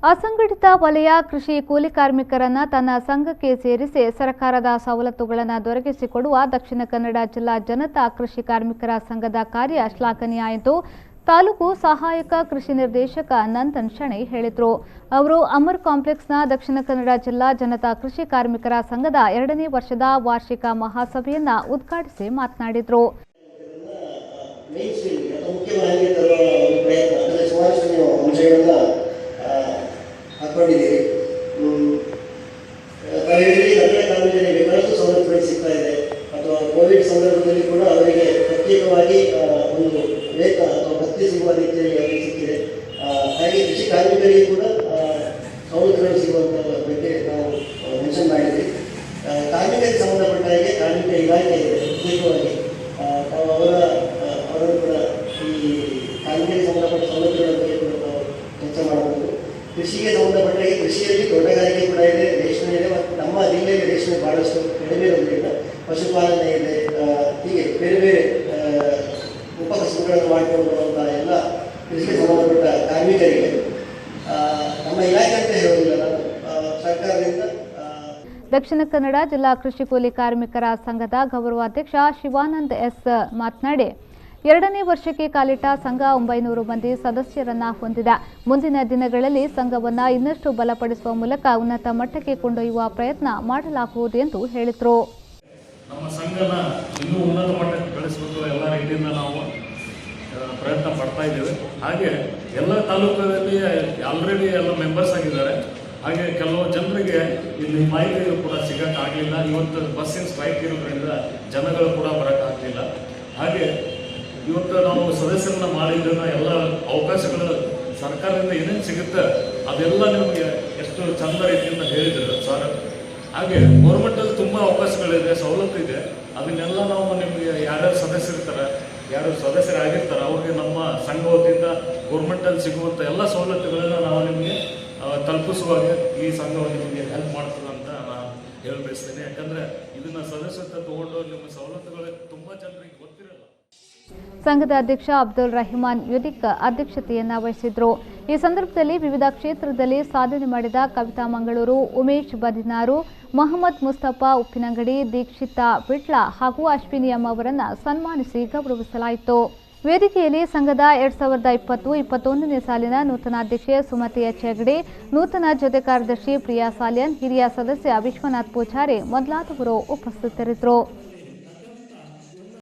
ಅಸಂಘಟಿತ ವಲಯ ಕೃಷಿ ಕೂಲಿ ಕಾರ್ಮಿಕರನ್ನು ತನ್ನ ಸಂಘಕ್ಕೆ ಸೇರಿಸಿ ಸರ್ಕಾರದ ಸವಲತ್ತುಗಳನ್ನು ದೊರಕಿಸಿಕೊಡುವ ದಕ್ಷಿಣ ಕನ್ನಡ ಜಿಲ್ಲಾ ಜನತಾ ಕೃಷಿ ಕಾರ್ಮಿಕರ ಸಂಘದ ಕಾರ್ಯ ಶ್ಲಾಘನೀಯ ಎಂದು ತಾಲೂಕು ಸಹಾಯಕ ಕೃಷಿ ನಿರ್ದೇಶಕ ನಂದನ್ ಶೆಣೈ ಹೇಳಿದರು. ಅವರು ಅಮರ್ ಕಾಂಪ್ಲೆಕ್ಸ್ನ ದಕ್ಷಿಣ ಕನ್ನಡ ಜಿಲ್ಲಾ ಜನತಾ ಕೃಷಿ ಕಾರ್ಮಿಕರ ಸಂಘದ 2ನೇ ವರ್ಷದ ವಾರ್ಷಿಕ ಮಹಾಸಭೆಯನ್ನು ಉದ್ಘಾಟಿಸಿ ಮಾತನಾಡಿದರು. ಹಾಕೊಂಡಿದ್ದೀರಿ ಕನ್ನಡ ಕಾರ್ಮಿಕರಿಗೆ ಬೇಕಾದಷ್ಟು ಸವಲತ್ತುಗಳು ಸಿಗ್ತಾ ಇದೆ. ಅಥವಾ ಕೋವಿಡ್ ಸಂದರ್ಭದಲ್ಲಿ ಕೂಡ ಅವರಿಗೆ ಪ್ರತ್ಯೇಕವಾಗಿ ಒಂದು ವೇತನ ಅಥವಾ ಭತ್ಯೆ ಸಿಗುವ ರೀತಿಯಲ್ಲಿ ಅವರಿಗೆ ಸಿಕ್ಕಿದೆ. ಹಾಗೆ ಕೃಷಿ ಕಾರ್ಮಿಕರಿಗೆ ಕೂಡ ಸವಲತ್ತುಗಳು ಸಿಗುವಂಥ ಬಗ್ಗೆ ನಾವು ಮೆನ್ಷನ್ ಮಾಡಿದ್ವಿ. ಕಾರ್ಮಿಕರಿಗೆ ಸಂಬಂಧಪಟ್ಟ ಹಾಗೆ ಕಾರ್ಮಿಕ ಇಲಾಖೆ ಇದೆ, ಪ್ರತ್ಯೇಕವಾಗಿ ಅವರನ್ನು ಕೂಡ ಈ ಕಾರ್ಮಿಕರಿಗೆ ಸಂಬಂಧಪಟ್ಟ ಸವಲತ್ತುಗಳ ಬಗ್ಗೆ ಕೂಡ ನಾವು ಚರ್ಚೆ ಮಾಡಬಹುದು. ಕೃಷಿಗೆ ಸಂಬಂಧಪಟ್ಟಾಗಿ ಕೃಷಿಯಲ್ಲಿ ತೋಟಗಾರಿಕೆ ಕೂಡ ಇದೆ, ರೇಷ್ಮೆ ಇದೆ, ಮತ್ತು ನಮ್ಮ ಜಿಲ್ಲೆಯಲ್ಲಿ ರೇಷ್ಮೆ ಬಹಳಷ್ಟು ಕಡಿಮೆ ಇರೋದ್ರಿಂದ ಪಶುಪಾಲನೆ ಇದೆ. ಹೀಗೆ ಬೇರೆ ಬೇರೆ ಉಪಕಸಬುಗಳನ್ನು ಮಾಡಿಕೊಂಡು ಬರುವಂತಹ ಎಲ್ಲ ಕೃಷಿಗೆ ಸಂಬಂಧಪಟ್ಟ ಕಾರ್ಮಿಕರಿಗೆ ನಮ್ಮ ಇಲಾಖೆ ಅಂತ ಹೇಳೋದಿಲ್ಲ, ನಾನು ಸರ್ಕಾರದಿಂದ. ದಕ್ಷಿಣ ಕನ್ನಡ ಜಿಲ್ಲಾ ಕೃಷಿ ಕೂಲಿ ಕಾರ್ಮಿಕರ ಸಂಘದ ಗೌರವಾಧ್ಯಕ್ಷ ಶಿವಾನಂದ್ ಎಸ್ ಮಾತನಾಡಿ, 2ನೇ ವರ್ಷಕ್ಕೆ ಕಾಲಿಟ್ಟ ಸಂಘ 900 ಮಂದಿ ಸದಸ್ಯರನ್ನ ಹೊಂದಿದೆ. ಮುಂದಿನ ದಿನಗಳಲ್ಲಿ ಸಂಘವನ್ನು ಇನ್ನಷ್ಟು ಬಲಪಡಿಸುವ ಮೂಲಕ ಉನ್ನತ ಮಟ್ಟಕ್ಕೆ ಕೊಂಡೊಯ್ಯುವ ಪ್ರಯತ್ನ ಮಾಡಲಾಗುವುದು ಎಂದು ಹೇಳಿದರು. ನಮ್ಮ ಸಂಘನ ಇನ್ನೂ ಉನ್ನತ ಮಟ್ಟಕ್ಕೆ ಬೆಳೆಸಬೇಕು, ಎಲ್ಲ ರೀತಿಯಿಂದ ನಾವು ಪ್ರಯತ್ನ ಪಡ್ತಾ ಇದ್ದೇವೆ. ಹಾಗೆ ಎಲ್ಲ ತಾಲೂಕಲ್ಲಿ ಆಲ್ರೆಡಿ ಎಲ್ಲ ಮೆಂಬರ್ಸ್ ಆಗಿದ್ದಾರೆ. ಹಾಗೆ ಕೆಲವು ಜನರಿಗೆ ಇಲ್ಲಿ ಮಾಹಿತಿಗಳು ಕೂಡ ಸಿಗೋಕ್ಕಾಗಲಿಲ್ಲ. ಇವತ್ತು ಬಸ್ಸಿನ ಸ್ಟ್ರೈಕ್ ಇರೋದ್ರಿಂದ ಜನಗಳು ಕೂಡ ಬರೋಕ್ಕಾಗಲಿಲ್ಲ. ಹಾಗೆ ಇವತ್ತು ನಾವು ಸದಸ್ಯರನ್ನ ಮಾಡಿದ್ದನ್ನ ಎಲ್ಲ ಅವಕಾಶಗಳು ಸರ್ಕಾರದಿಂದ ಏನೇನು ಸಿಗುತ್ತೆ ಅದೆಲ್ಲ ನಿಮಗೆ ಎಷ್ಟು ಚಂದ ರೀತಿಯಿಂದ ಹೇಳಿದ್ರು ಸರ್. ಹಾಗೆ ಗೌರ್ಮೆಂಟಲ್ಲಿ ತುಂಬ ಅವಕಾಶಗಳಿದೆ, ಸವಲತ್ತು ಇದೆ. ಅದನ್ನೆಲ್ಲ ನಾವು ನಿಮಗೆ ಯಾರ್ಯಾರು ಸದಸ್ಯರಿರ್ತಾರೆ, ಯಾರು ಸದಸ್ಯರಾಗಿರ್ತಾರೆ ಅವ್ರಿಗೆ ನಮ್ಮ ಸಂಘ ವತಿಯಿಂದ ಗೌರ್ಮೆಂಟಲ್ಲಿ ಸಿಗುವಂಥ ಎಲ್ಲ ಸವಲತ್ತುಗಳನ್ನು ನಾವು ನಿಮಗೆ ತಲುಪಿಸುವಾಗ ಈ ಸಂಘವು ನಿಮಗೆ ಹೆಲ್ಪ್ ಮಾಡ್ತದೆ ಅಂತ ನಾನು ಹೇಳಿ ಬಯಸ್ತೇನೆ. ಯಾಕಂದರೆ ಇದನ್ನು ಸದಸ್ಯತ್ವ ತಗೊಂಡು ನಿಮ್ಮ ಸವಲತ್ತುಗಳು ತುಂಬ ಜನರಿಗೆ ಗೊತ್ತಿರಲ್ಲ. ಸಂಘದ ಅಧ್ಯಕ್ಷ ಅಬ್ದುಲ್ ರಹಿಮಾನ್ ಯುದಿಕ್ ಅಧ್ಯಕ್ಷತೆಯನ್ನು ವಹಿಸಿದ್ರು. ಈ ಸಂದರ್ಭದಲ್ಲಿ ವಿವಿಧ ಕ್ಷೇತ್ರದಲ್ಲಿ ಸಾಧನೆ ಮಾಡಿದ ಕವಿತಾ ಮಂಗಳೂರು, ಉಮೇಶ್ ಬದಿನಾರು, ಮೊಹಮ್ಮದ್ ಮುಸ್ತಫಾ ಉಪ್ಪಿನಂಗಡಿ, ದೀಕ್ಷಿತಾ ಬಿಟ್ಲ ಹಾಗೂ ಅಶ್ವಿನಿ ಎಂ ಅವರನ್ನು ಸನ್ಮಾನಿಸಿ ಗೌರವಿಸಲಾಯಿತು. ವೇದಿಕೆಯಲ್ಲಿ ಸಂಘದ 2020-21ನೇ ಸಾಲಿನ ನೂತನ ಅಧ್ಯಕ್ಷೆ ಸುಮತಿ ಎಚ್ ಹೆಗ್ಡೆ, ನೂತನ ಜೊತೆ ಕಾರ್ಯದರ್ಶಿ ಪ್ರಿಯಾ ಸಾಲ್ಯನ್, ಹಿರಿಯ ಸದಸ್ಯ ವಿಶ್ವನಾಥ್ ಪೂಜಾರಿ ಮೊದಲಾದವರು ಉಪಸ್ಥಿತರಿದ್ದರು.